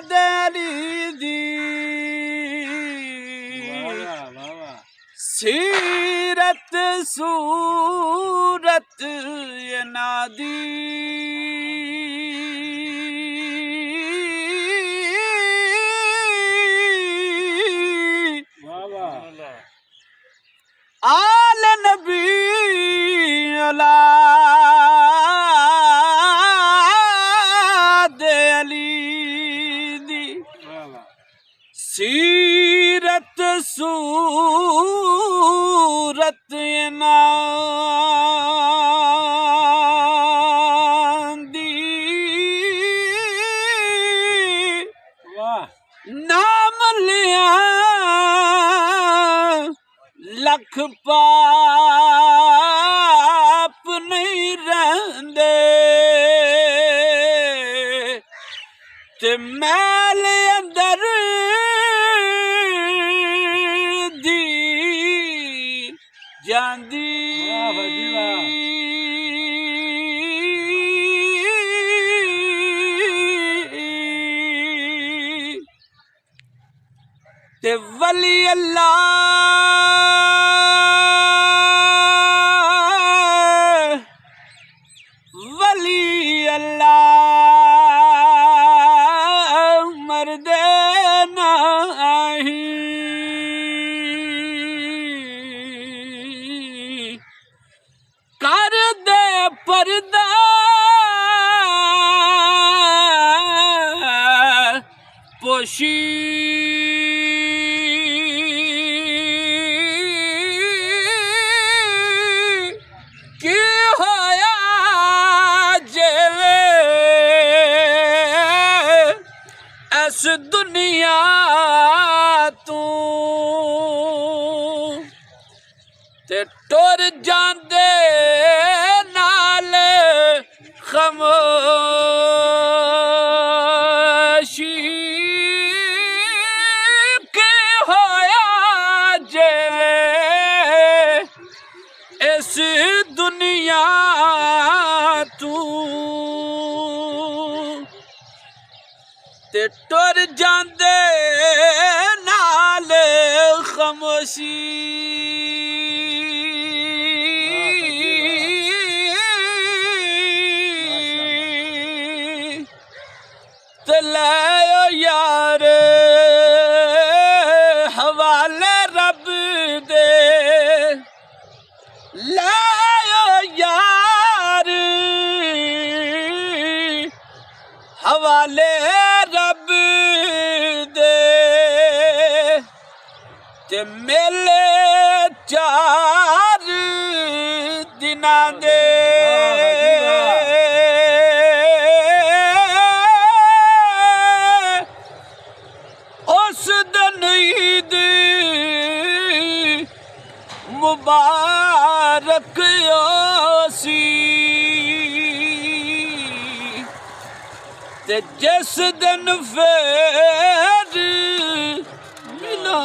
अली दी सीरत सूरत ये नादी आल नबी औलाद अली दी सीरत सूरत ये नादी नाम लिया लख पाप नहीं रहंदे ते मैल अंदर दी जांदी ते वली अल्लाह मरदे नहीं कर दे पर्दा पोशी इस दुनिया तू ते टुर जांदे नाल खामोशी के होया जे इस दुनिया तू ते टुर जांदे नाल खामोशी ते लै यार हवाले रब दे लै यार हवाले रब दे ते मेले 4 दिनां दे उस दिन ईद मुबारक सी ते जिस दिन फिर मिला